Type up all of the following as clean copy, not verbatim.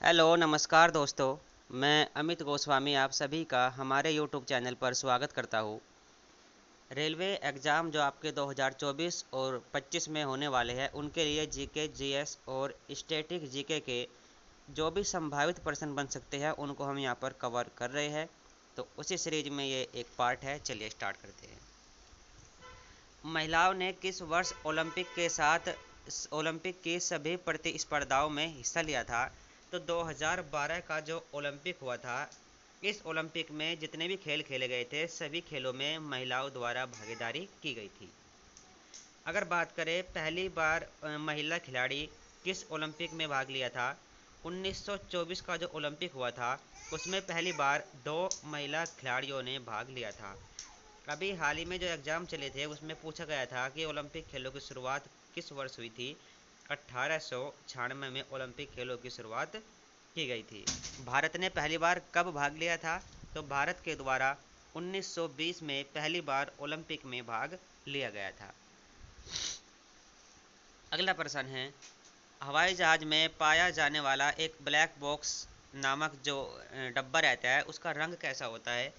Hello नमस्कार दोस्तों। मैं अमित गोस्वामी आप सभी का हमारे यूट्यूब चैनल पर स्वागत करता हूँ। रेलवे एग्ज़ाम जो आपके 2024 और 25 में होने वाले हैं उनके लिए जीके जीएस और स्टैटिक जीके के जो भी संभावित प्रश्न बन सकते हैं उनको हम यहाँ पर कवर कर रहे हैं। तो उसी सीरीज में ये एक पार्ट है, चलिए स्टार्ट करते हैं। महिलाओं ने किस वर्ष ओलंपिक की सभी प्रतिस्पर्धाओं में हिस्सा लिया था? तो 2012 का जो ओलंपिक हुआ था, इस ओलंपिक में जितने भी खेल खेले गए थे सभी खेलों में महिलाओं द्वारा भागीदारी की गई थी। अगर बात करें पहली बार महिला खिलाड़ी किस ओलंपिक में भाग लिया था, 1924 का जो ओलंपिक हुआ था उसमें पहली बार 2 महिला खिलाड़ियों ने भाग लिया था। अभी हाल ही में जो एग्ज़ाम चले थे उसमें पूछा गया था कि ओलंपिक खेलों की शुरुआत किस वर्ष हुई थी। 1896 में ओलंपिक खेलों की शुरुआत की गई थी। भारत ने पहली बार कब भाग लिया था? तो भारत के द्वारा 1920 में पहली बार ओलंपिक में भाग लिया गया था। अगला प्रश्न है, हवाई जहाज़ में पाया जाने वाला एक ब्लैक बॉक्स नामक जो डब्बा रहता है उसका रंग कैसा होता है?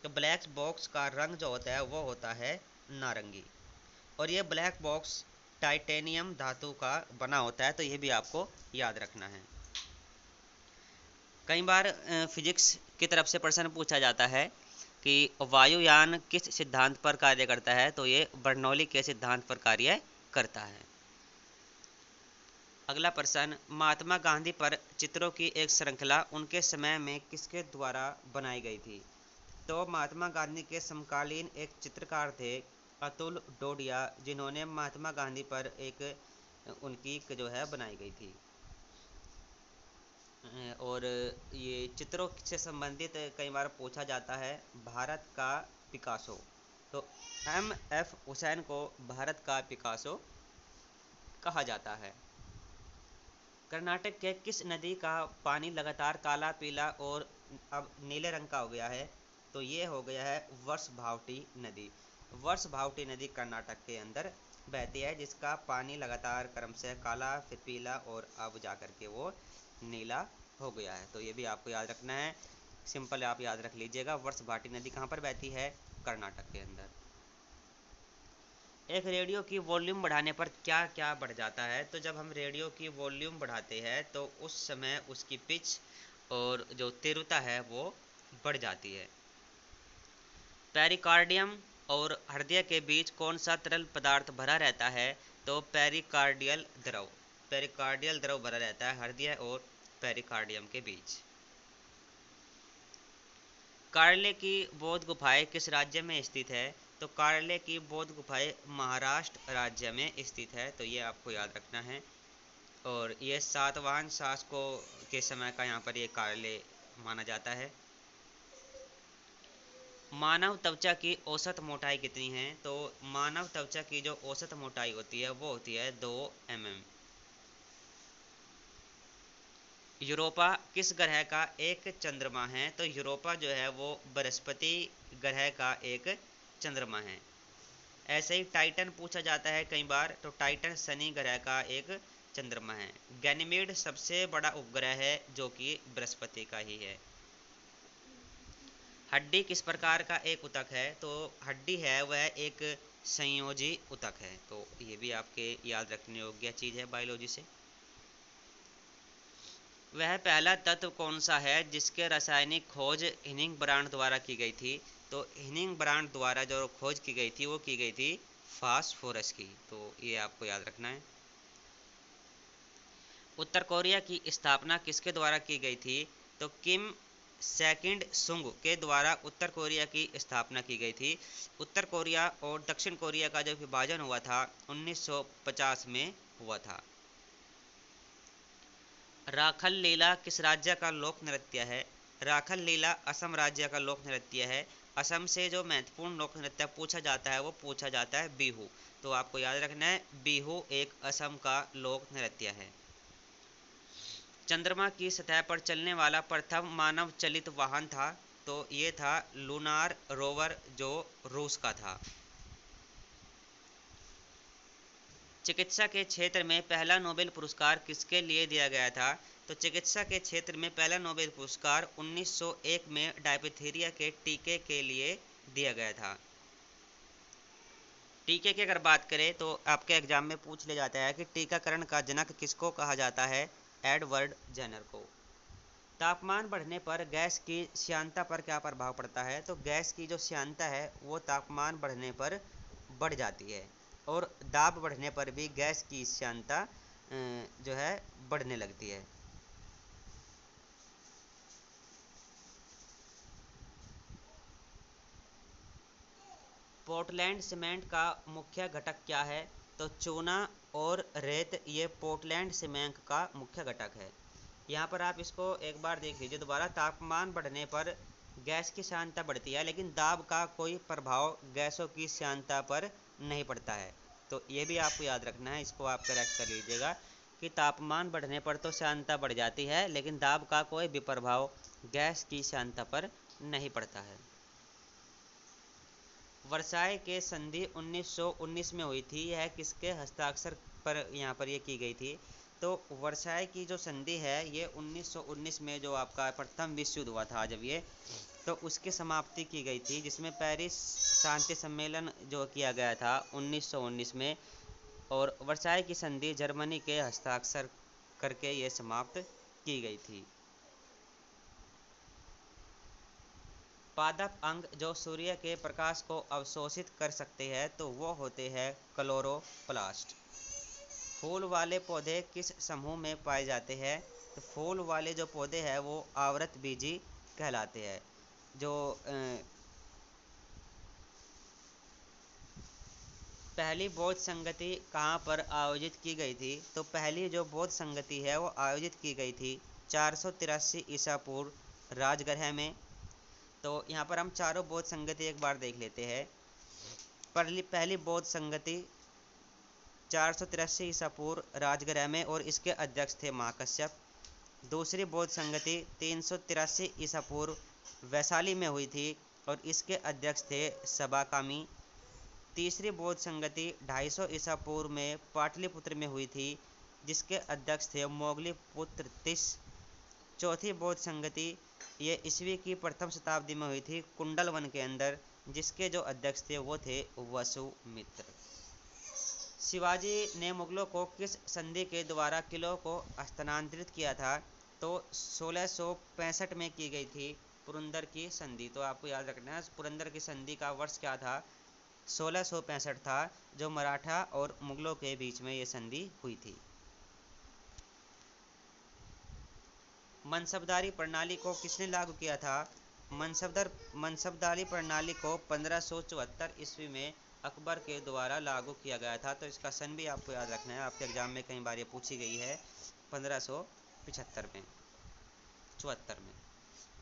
तो ब्लैक बॉक्स का रंग जो होता है वो होता है नारंगी, और ये ब्लैक बॉक्स टाइटेनियम धातु का बना होता है, तो ये भी आपको याद रखना है। कई बार फिजिक्स की तरफ से प्रश्न पूछा जाता है कि वायुयान किस सिद्धांत पर कार्य करता है? तो ये बर्नौली के सिद्धांत पर कार्य करता है। अगला प्रश्न, महात्मा गांधी पर चित्रों की एक श्रृंखला उनके समय में किसके द्वारा बनाई गई थी? तो महात्मा गांधी के समकालीन एक चित्रकार थे अतुल डोडिया, जिन्होंने महात्मा गांधी पर एक उनकी जो है बनाई गई थी। और ये चित्रों से संबंधित कई बार पूछा जाता है, भारत का पिकासो। तो एम.एफ. हुसैन को भारत का पिकासो कहा जाता है। कर्नाटक के किस नदी का पानी लगातार काला, पीला और अब नीले रंग का हो गया है? तो ये हो गया है वर्षभावटी नदी। वर्षभावटी नदी कर्नाटक के अंदर बहती है, जिसका पानी लगातार क्रमशः काला, फिर पीला और अब जाकर के वो नीला हो गया है। तो ये भी आपको याद रखना है, सिंपल आप याद रख लीजिएगा। वर्षभावटी नदी कहाँ पर बहती है? कर्नाटक के अंदर। एक रेडियो की वॉल्यूम बढ़ाने पर क्या क्या बढ़ जाता है? तो जब हम रेडियो की वॉल्यूम बढ़ाते हैं तो उस समय उसकी पिच और जो तीव्रता है वो बढ़ जाती है। पेरिकार्डियम और हृदय के बीच कौन सा तरल पदार्थ भरा रहता है? तो पेरिकार्डियल द्रव। पेरिकार्डियल द्रव भरा रहता है हृदय और पेरिकार्डियम के बीच। कार्ले की बौद्ध गुफाएं किस राज्य में स्थित है? तो कार्ले की बौद्ध गुफाएं महाराष्ट्र राज्य में स्थित है, तो ये आपको याद रखना है। और ये सातवाहन शासकों के समय का यहाँ पर ये कार्ले माना जाता है। मानव त्वचा की औसत मोटाई कितनी है? तो मानव त्वचा की जो औसत मोटाई होती है वो होती है 2 mm। यूरोपा किस ग्रह का एक चंद्रमा है? तो यूरोपा जो है वो बृहस्पति ग्रह का एक चंद्रमा है। ऐसे ही टाइटन पूछा जाता है कई बार, तो टाइटन शनि ग्रह का एक चंद्रमा है। गैनीमेड सबसे बड़ा उपग्रह है जो कि बृहस्पति का ही है। हड्डी किस प्रकार का एक ऊतक है? तो हड्डी है वह एक संयोजी ऊतक है, तो ये भी आपके याद रखने योग्य चीज़ है बायोलॉजी से। वह पहला तत्व कौन सा है जिसके रासायनिक खोज हिनिंगब्रांड द्वारा की गई थी? तो हिनिंगब्रांड द्वारा जो खोज की गई थी वो की गई थी फास्फोरस की, तो ये आपको याद रखना है। उत्तर कोरिया की स्थापना किसके द्वारा की गई थी? तो किम सेकंड सुंग के द्वारा उत्तर कोरिया की स्थापना की गई थी। उत्तर कोरिया और दक्षिण कोरिया का जो विभाजन हुआ था 1950 में हुआ था। राखल लीला किस राज्य का लोक नृत्य है? राखल लीला असम राज्य का लोक नृत्य है। असम से जो महत्वपूर्ण लोक नृत्य पूछा जाता है वो पूछा जाता है बिहू, तो आपको याद रखना है बिहू एक असम का लोक नृत्य है। चंद्रमा की सतह पर चलने वाला प्रथम मानव चलित वाहन था? तो ये था लूनार रोवर जो रूस का था। चिकित्सा के क्षेत्र में पहला नोबेल पुरस्कार किसके लिए दिया गया था? तो चिकित्सा के क्षेत्र में पहला नोबेल पुरस्कार 1901 में डायप्थीरिया के टीके के लिए दिया गया था। टीके की अगर बात करें तो आपके एग्जाम में पूछ लिया जाता है कि टीकाकरण का जनक किसको कहा जाता है? एडवर्ड जेनर को। तापमान बढ़ने पर गैस की श्यानता पर क्या प्रभाव पड़ता है? तो गैस की जो श्यानता है वो तापमान बढ़ने पर बढ़ जाती है, और दाब बढ़ने पर भी गैस की श्यानता जो है बढ़ने लगती है। पोर्टलैंड सीमेंट का मुख्य घटक क्या है? तो चूना और रेत ये पोर्टलैंड सीमेंट का मुख्य घटक है। यहाँ पर आप इसको एक बार देख लीजिए दोबारा। तापमान बढ़ने पर गैस की श्यानता बढ़ती है, लेकिन दाब का कोई प्रभाव गैसों की श्यानता पर नहीं पड़ता है। तो ये भी आपको याद रखना है, इसको आप करेक्ट कर लीजिएगा कि तापमान बढ़ने पर तो श्यानता बढ़ जाती है, लेकिन दाब का कोई भी प्रभाव गैस की श्यानता पर नहीं पड़ता है। वर्साय के संधि 1919 में हुई थी, यह किसके हस्ताक्षर पर यहाँ पर ये की गई थी? तो वर्साय की जो संधि है ये 1919 में जो आपका प्रथम विश्व युद्ध हुआ था जब ये, तो उसकी समाप्ति की गई थी, जिसमें पेरिस शांति सम्मेलन जो किया गया था 1919 में, और वर्साय की संधि जर्मनी के हस्ताक्षर करके ये समाप्त की गई थी। पादप अंग जो सूर्य के प्रकाश को अवशोषित कर सकते हैं तो वो होते हैं क्लोरोप्लास्ट। फूल वाले पौधे किस समूह में पाए जाते हैं? तो फूल वाले जो पौधे हैं वो आवृतबीजी कहलाते हैं। जो पहली बौद्ध संगति कहाँ पर आयोजित की गई थी? तो पहली जो बौद्ध संगति है वो आयोजित की गई थी 483 ईसा पूर्व राजगृह में। तो यहाँ पर हम चारों बौद्ध संगति एक बार देख लेते हैं। पहली बौद्ध संगति 483 ईसा पूर्व राजगृह में, और इसके अध्यक्ष थे महाकश्यप। दूसरी बौद्ध संगति 383 ईसा पूर्व वैशाली में हुई थी, और इसके अध्यक्ष थे सबाकामी। तीसरी बौद्ध संगति 250 ईसा पूर्व में पाटलिपुत्र में हुई थी, जिसके अध्यक्ष थे मोगलीपुत्र तिस। चौथी बौद्ध संगति ये ईस्वी की प्रथम शताब्दी में हुई थी कुंडल वन के अंदर, जिसके जो अध्यक्ष थे वो थे वसुमित्र। शिवाजी ने मुगलों को किस संधि के द्वारा किलों को स्थानांतरित किया था? तो 1665 में की गई थी पुरंदर की संधि। तो आपको याद रखना है पुरंदर की संधि का वर्ष क्या था? 1665 था, जो मराठा और मुगलों के बीच में ये संधि हुई थी। मनसबदारी प्रणाली को किसने लागू किया था? मनसबदारी प्रणाली को 1574 ईस्वी में अकबर के द्वारा लागू किया गया था। तो इसका सन भी आपको याद रखना है, आपके एग्जाम में कई बार ये पूछी गई है। 1575 में 74 में।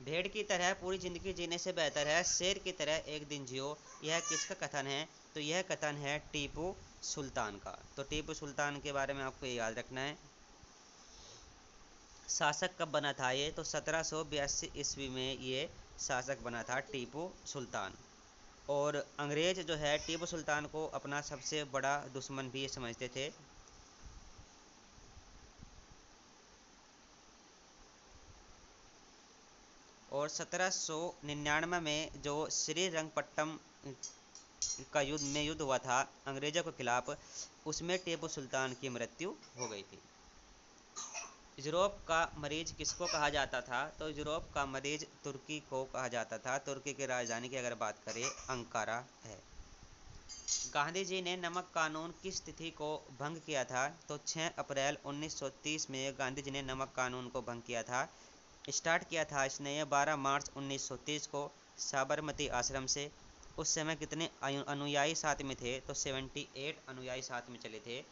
भेड़ की तरह पूरी जिंदगी जीने से बेहतर है शेर की तरह एक दिन जियो, यह किसका कथन है? तो यह कथन है टीपू सुल्तान का। तो टीपू सुल्तान के बारे में आपको ये याद रखना है। शासक कब बना था ये? तो 1782 ईस्वी में ये शासक बना था टीपू सुल्तान। और अंग्रेज जो है टीपू सुल्तान को अपना सबसे बड़ा दुश्मन भी ये समझते थे। और 1799 में जो श्रीरंगपट्टम का युद्ध हुआ था अंग्रेजों के खिलाफ, उसमें टीपू सुल्तान की मृत्यु हो गई थी। यूरोप का मरीज किसको कहा जाता था? तो यूरोप का मरीज तुर्की को कहा जाता था। तुर्की की राजधानी की अगर बात करें अंकारा है। गांधी जी ने नमक कानून किस तिथि को भंग किया था? तो 6 अप्रैल 1930 में गांधी जी ने नमक कानून को भंग किया था। स्टार्ट किया था इसने 12 मार्च 1930 को साबरमती आश्रम से। उस समय कितने अनुयायी साथ में थे? तो 78 अनुयायी साथ में चले थे।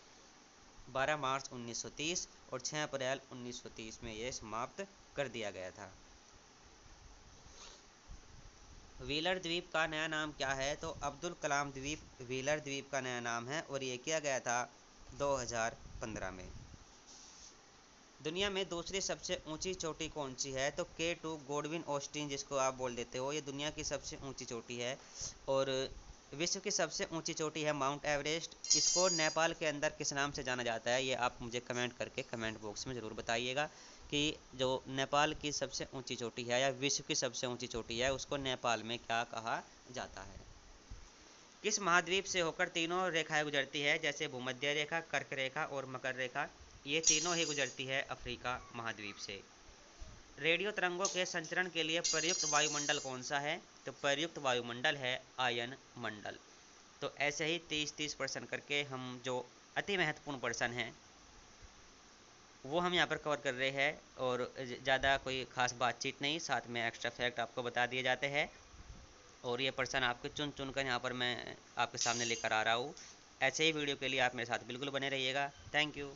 12 मार्च 1930 और 6 अप्रैल 1930 में यह समाप्त कर दिया गया था। व्हीलर द्वीप का नया नाम क्या है? तो अब्दुल कलाम द्वीप व्हीलर द्वीप का नया नाम है, और ये किया गया था 2015 में। दुनिया में दूसरी सबसे ऊंची चोटी कौन सी है? तो K2 गोडविन ऑस्टिन जिसको आप बोल देते हो, ये दुनिया की सबसे ऊंची चोटी है। और विश्व की सबसे ऊंची चोटी है माउंट एवरेस्ट। इसको नेपाल के अंदर किस नाम से जाना जाता है? ये आप मुझे कमेंट करके कमेंट बॉक्स में ज़रूर बताइएगा कि जो नेपाल की सबसे ऊंची चोटी है या विश्व की सबसे ऊंची चोटी है उसको नेपाल में क्या कहा जाता है। किस महाद्वीप से होकर तीनों रेखाएं गुजरती है, जैसे भूमध्य रेखा, कर्क रेखा और मकर रेखा, ये तीनों ही गुजरती है अफ्रीका महाद्वीप से। रेडियो तरंगों के संचरण के लिए प्रयुक्त वायुमंडल कौन सा है, तो प्रयुक्त वायुमंडल है आयन मंडल। तो ऐसे ही 30-30 प्रश्न करके हम जो अति महत्वपूर्ण प्रश्न हैं वो हम यहाँ पर कवर कर रहे हैं, और ज़्यादा कोई खास बातचीत नहीं, साथ में एक्स्ट्रा फैक्ट आपको बता दिए जाते हैं। और ये प्रश्न आपके चुन चुन कर यहाँ पर मैं आपके सामने लेकर आ रहा हूँ। ऐसे ही वीडियो के लिए आप मेरे साथ बिल्कुल बने रहिएगा। Thank you.